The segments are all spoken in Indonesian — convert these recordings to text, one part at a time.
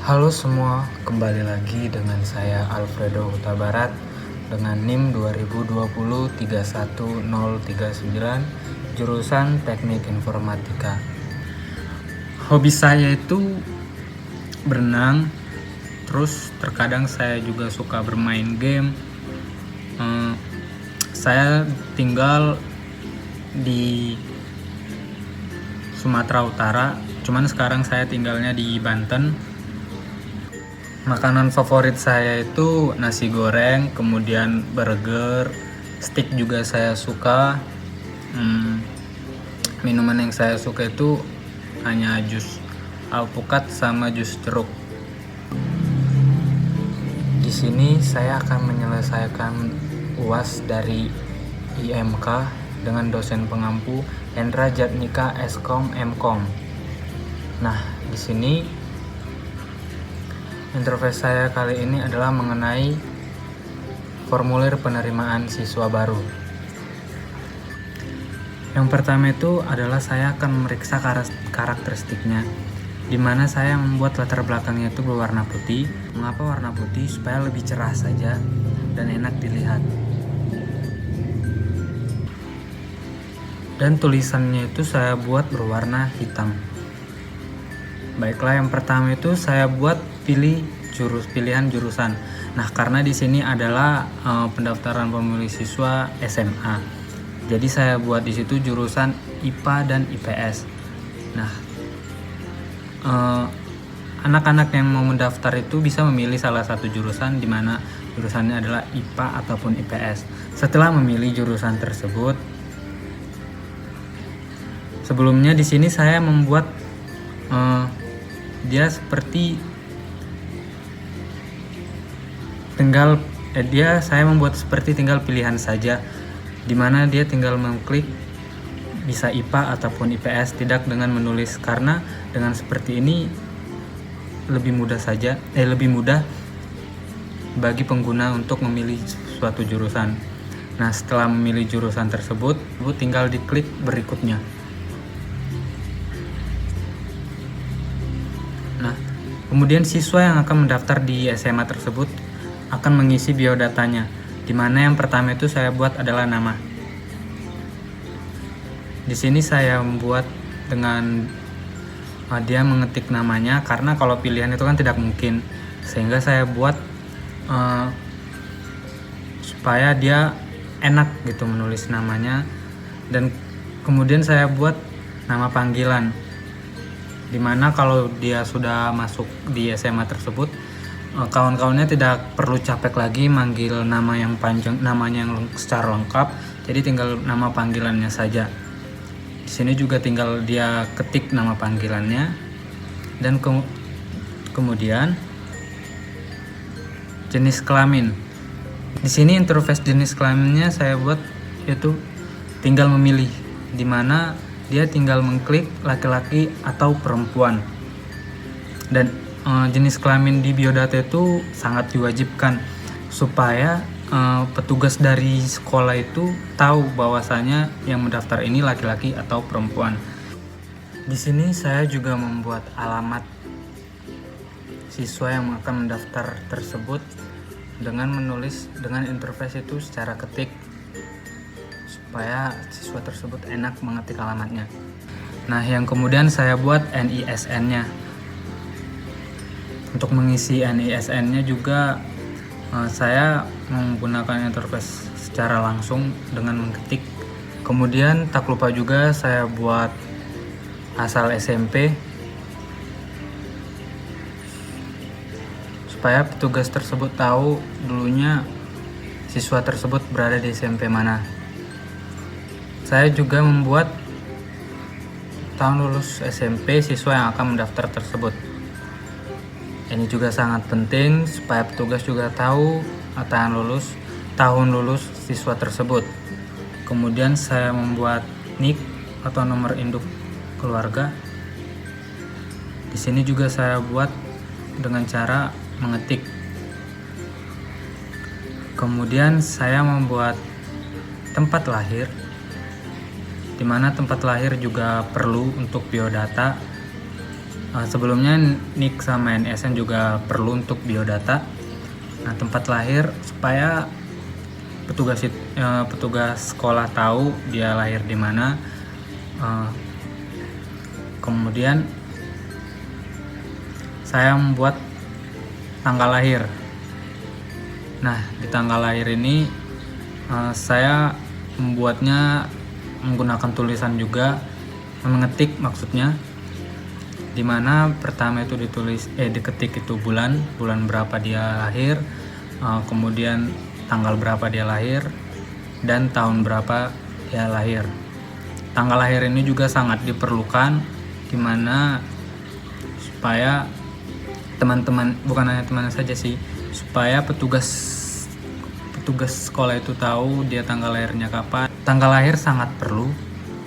Halo semua, kembali lagi dengan saya Alfredo Huta Barat dengan NIM 2020-31039 jurusan Teknik Informatika. Hobi saya itu berenang, terus terkadang saya juga suka bermain game. Saya tinggal di Sumatera Utara, cuman sekarang saya tinggalnya di Banten. Makanan favorit saya itu nasi goreng, kemudian burger, steak juga saya suka. Minuman yang saya suka itu hanya jus alpukat sama jus jeruk. Di sini saya akan menyelesaikan UAS dari IMK dengan dosen pengampu Hendra Jatnika Eskom Mkom. Nah, di sini interface saya kali ini adalah mengenai formulir penerimaan siswa baru. Yang pertama itu adalah saya akan memeriksa karakteristiknya, di mana saya membuat latar belakangnya itu berwarna putih. Mengapa warna putih? Supaya lebih cerah saja dan enak dilihat. Dan tulisannya itu saya buat berwarna hitam. Baiklah, yang pertama itu saya buat pilihan jurusan. Nah, karena di sini adalah pendaftaran pemilih siswa SMA, jadi saya buat di situ jurusan IPA dan IPS. Nah, anak-anak yang mau mendaftar itu bisa memilih salah satu jurusan, di mana jurusannya adalah IPA ataupun IPS. Setelah memilih jurusan tersebut, sebelumnya di sini saya membuat dia seperti saya membuat seperti tinggal pilihan saja, dimana dia tinggal mengklik bisa IPA ataupun IPS, tidak dengan menulis, karena dengan seperti ini lebih mudah bagi pengguna untuk memilih suatu jurusan. Nah, setelah memilih jurusan tersebut, tinggal diklik berikutnya. Nah, kemudian siswa yang akan mendaftar di SMA tersebut akan mengisi biodatanya, di mana yang pertama itu saya buat adalah nama. Di sini saya membuat dengan dia mengetik namanya, karena kalau pilihan itu kan tidak mungkin, sehingga saya buat supaya dia enak gitu menulis namanya. Dan kemudian saya buat nama panggilan, dimana kalau dia sudah masuk di SMA tersebut, kawan-kawannya tidak perlu capek lagi manggil nama yang panjang, namanya yang secara lengkap, jadi tinggal nama panggilannya saja. Di sini juga tinggal dia ketik nama panggilannya, dan kemudian jenis kelamin. Di sini interface jenis kelaminnya saya buat yaitu tinggal memilih, di mana dia tinggal mengklik laki-laki atau perempuan. Dan jenis kelamin di biodata itu sangat diwajibkan supaya petugas dari sekolah itu tahu bahwasanya yang mendaftar ini laki-laki atau perempuan. Di sini saya juga membuat alamat siswa yang akan mendaftar tersebut dengan menulis dengan interface itu secara ketik, supaya siswa tersebut enak mengetik alamatnya. Nah, yang kemudian saya buat NISN-nya. Untuk mengisi NISN-nya juga saya menggunakan interface secara langsung dengan mengetik. Kemudian tak lupa juga saya buat asal SMP, supaya petugas tersebut tahu dulunya siswa tersebut berada di SMP mana. Saya juga membuat tahun lulus SMP siswa yang akan mendaftar tersebut. Ini juga sangat penting supaya petugas juga tahu tahun lulus siswa tersebut. Kemudian saya membuat NIK atau nomor induk keluarga. Di sini juga saya buat dengan cara mengetik. Kemudian saya membuat tempat lahir, di mana tempat lahir juga perlu untuk biodata. Sebelumnya NIK sama NSN juga perlu untuk biodata. Nah, tempat lahir supaya petugas sekolah tahu dia lahir di mana. Kemudian saya membuat tanggal lahir. Nah, di tanggal lahir ini saya membuatnya menggunakan tulisan juga, mengetik maksudnya, dimana pertama itu diketik itu bulan berapa dia lahir, kemudian tanggal berapa dia lahir, dan tahun berapa dia lahir. Tanggal lahir ini juga sangat diperlukan, dimana supaya teman-teman, bukan hanya teman saja sih, supaya petugas sekolah itu tahu dia tanggal lahirnya kapan. Tanggal lahir sangat perlu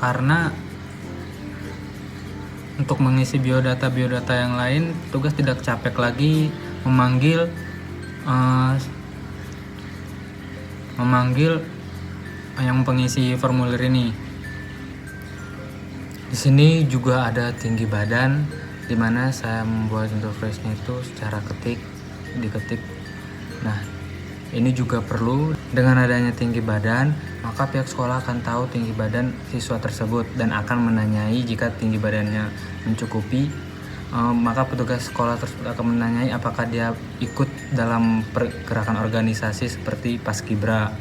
karena untuk mengisi biodata yang lain, petugas tidak capek lagi memanggil yang pengisi formulir ini. Di sini juga ada tinggi badan, di mana saya membuat interface-nya itu secara diketik. Nah, ini juga perlu. Dengan adanya tinggi badan, maka pihak sekolah akan tahu tinggi badan siswa tersebut dan akan menanyai. Jika tinggi badannya mencukupi, maka petugas sekolah tersebut akan menanyai apakah dia ikut dalam pergerakan organisasi seperti Paskibra.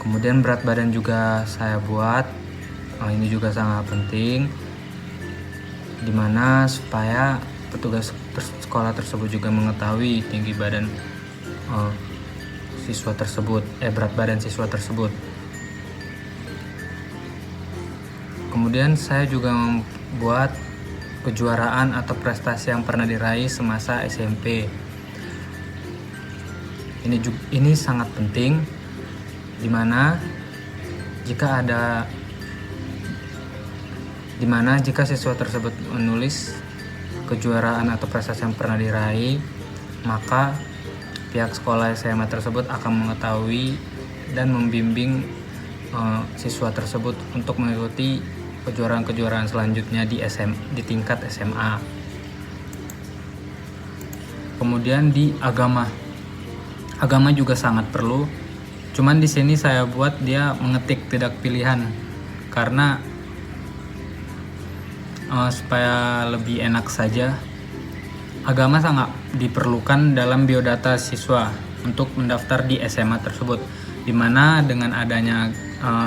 Kemudian berat badan juga saya buat. Ini juga sangat penting, dimana supaya petugas sekolah tersebut juga mengetahui tinggi badan siswa tersebut, berat badan siswa tersebut. Kemudian saya juga membuat kejuaraan atau prestasi yang pernah diraih semasa SMP. Ini sangat penting, dimana jika siswa tersebut menulis kejuaraan atau prestasi yang pernah diraih, maka pihak sekolah SMA tersebut akan mengetahui dan membimbing siswa tersebut untuk mengikuti kejuaraan selanjutnya di tingkat SMA. Kemudian di agama juga sangat perlu. Cuman di sini saya buat dia mengetik tidak pilihan karena supaya lebih enak saja. Agama sangat diperlukan dalam biodata siswa untuk mendaftar di SMA tersebut, dimana dengan adanya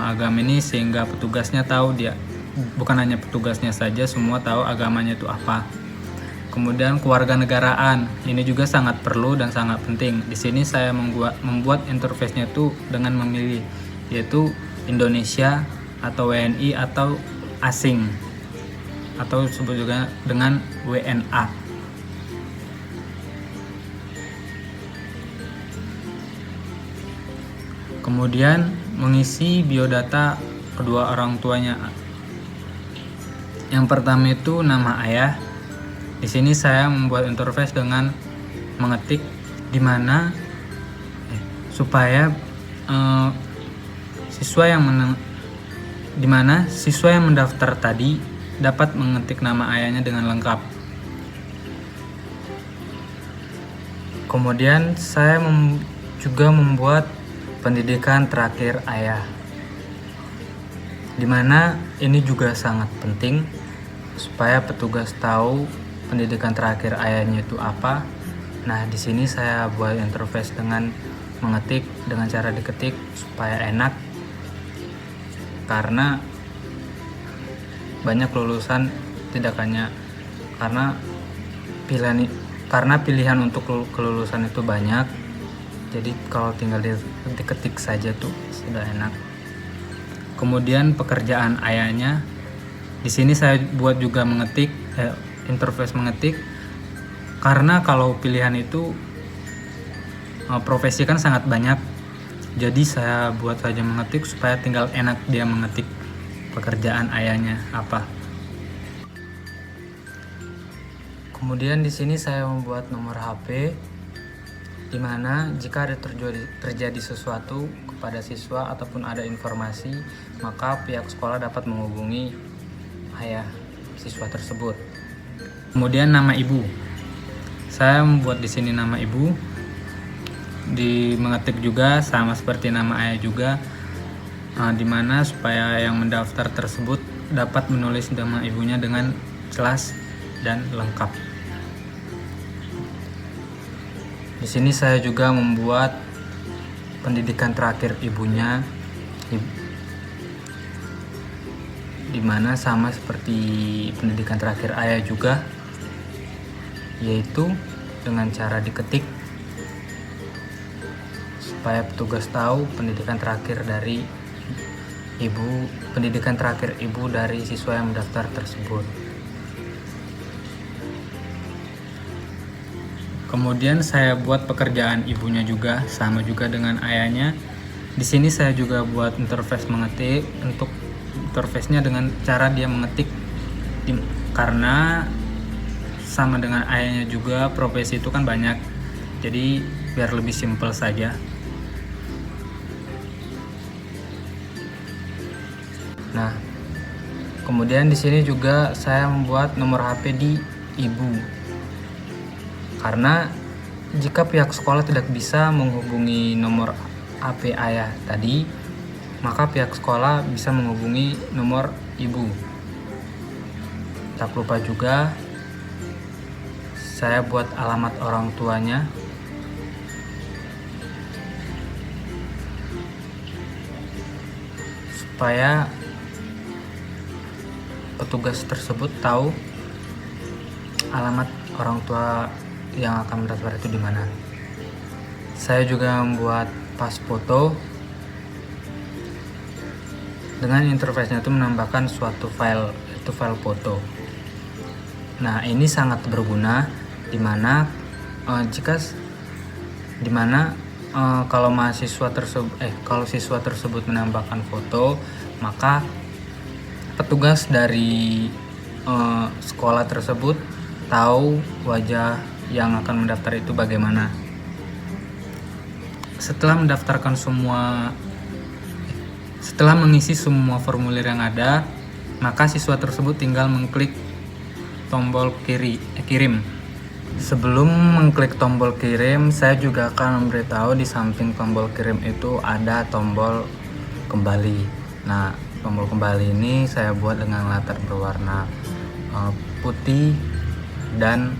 agama ini sehingga petugasnya tahu bukan hanya petugasnya saja, semua tahu agamanya itu apa. Kemudian kewarganegaraan ini juga sangat perlu dan sangat penting. Di sini saya membuat interface-nya itu dengan memilih, yaitu Indonesia atau WNI atau asing, atau disebut juga dengan WNA. Kemudian mengisi biodata kedua orang tuanya. Yang pertama itu nama ayah. Di sini saya membuat interface dengan mengetik dimana supaya siswa yang mendaftar tadi dapat mengetik nama ayahnya dengan lengkap. Kemudian saya juga membuat pendidikan terakhir ayah, dimana ini juga sangat penting supaya petugas tahu pendidikan terakhir ayahnya itu apa. Nah, di sini saya buat interface dengan mengetik dengan cara diketik supaya enak, karena banyak lulusan tidak hanya karena pilihan untuk kelulusan itu banyak. Jadi kalau tinggal diketik saja tuh sudah enak. Kemudian pekerjaan ayahnya, di sini saya buat juga interface mengetik, karena kalau pilihan itu profesi kan sangat banyak. Jadi saya buat saja mengetik supaya tinggal enak dia mengetik pekerjaan ayahnya apa. Kemudian di sini saya membuat nomor HP, di mana jika ada terjadi sesuatu kepada siswa ataupun ada informasi, maka pihak sekolah dapat menghubungi ayah siswa tersebut. Kemudian nama ibu. Saya membuat di sini nama ibu. Mengetik juga sama seperti nama ayah juga. Dimana supaya yang mendaftar tersebut dapat menulis nama ibunya dengan jelas dan lengkap. Di sini saya juga membuat pendidikan terakhir ibunya, dimana sama seperti pendidikan terakhir ayah juga, yaitu dengan cara diketik supaya petugas tahu pendidikan terakhir dari ibu, pendidikan terakhir ibu dari siswa yang mendaftar tersebut. Kemudian saya buat pekerjaan ibunya juga sama juga dengan ayahnya. Di sini saya juga buat interface mengetik, untuk interface-nya dengan cara dia mengetik, karena sama dengan ayahnya juga profesi itu kan banyak. Jadi biar lebih simpel saja. Nah, kemudian di sini juga saya membuat nomor HP di ibu. Karena jika pihak sekolah tidak bisa menghubungi nomor HP ayah tadi, maka pihak sekolah bisa menghubungi nomor ibu. Tak lupa juga saya buat alamat orang tuanya. Supaya petugas tersebut tahu alamat orang tua yang akan mendaftar itu di mana. Saya juga membuat pas foto. Dengan interface-nya itu menambahkan suatu file, itu file foto. Nah, ini sangat berguna dimana kalau siswa tersebut menambahkan foto, maka petugas dari sekolah tersebut tahu wajah yang akan mendaftar itu bagaimana. Setelah mengisi semua formulir yang ada, maka siswa tersebut tinggal mengklik tombol kirim. Sebelum mengklik tombol kirim, saya juga akan memberitahu di samping tombol kirim itu ada tombol kembali. Nah, tombol kembali ini saya buat dengan latar berwarna putih dan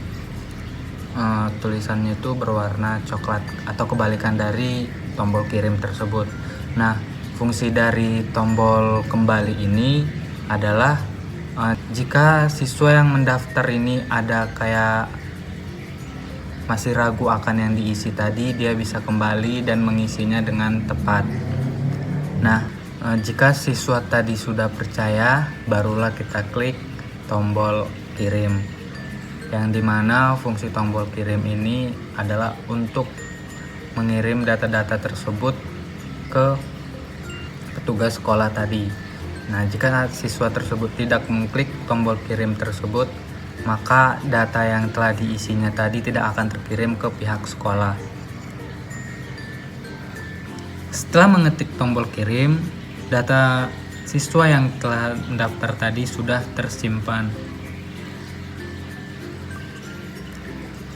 tulisannya itu berwarna coklat atau kebalikan dari tombol kirim tersebut. Nah, fungsi dari tombol kembali ini adalah jika siswa yang mendaftar ini ada kayak masih ragu akan yang diisi tadi, dia bisa kembali dan mengisinya dengan tepat. Nah, jika siswa tadi sudah percaya, barulah kita klik tombol kirim. Yang dimana fungsi tombol kirim ini adalah untuk mengirim data-data tersebut ke petugas sekolah tadi. Nah, jika siswa tersebut tidak mengklik tombol kirim tersebut, maka data yang telah diisinya tadi tidak akan terkirim ke pihak sekolah. Setelah mengetik tombol kirim, data siswa yang telah mendaftar tadi sudah tersimpan.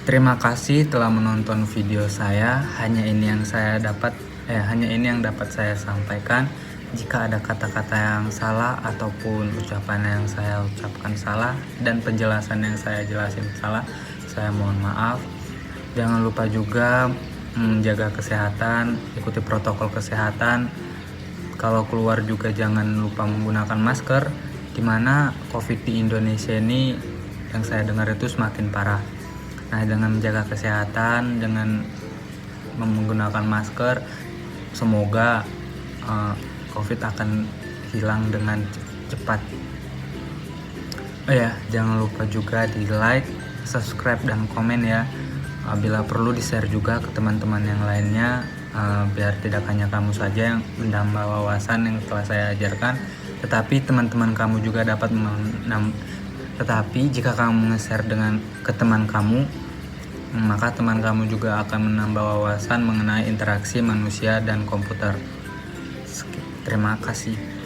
Terima kasih telah menonton video saya. Hanya ini yang dapat saya sampaikan. Jika ada kata-kata yang salah ataupun ucapan yang saya ucapkan salah dan penjelasan yang saya jelasin salah, saya mohon maaf. Jangan lupa juga menjaga kesehatan, ikuti protokol kesehatan. Kalau keluar juga jangan lupa menggunakan masker, dimana COVID di Indonesia ini yang saya dengar itu semakin parah. Nah, dengan menjaga kesehatan, dengan menggunakan masker, semoga COVID akan hilang dengan cepat. Oh ya, jangan lupa juga di like, subscribe, dan komen ya. Bila perlu di share juga ke teman-teman yang lainnya, biar tidak hanya kamu saja yang menambah wawasan yang telah saya ajarkan, tetapi teman-teman kamu juga dapat Tetapi jika kamu nge-share ke teman kamu, maka teman kamu juga akan menambah wawasan mengenai interaksi manusia dan komputer. Terima kasih.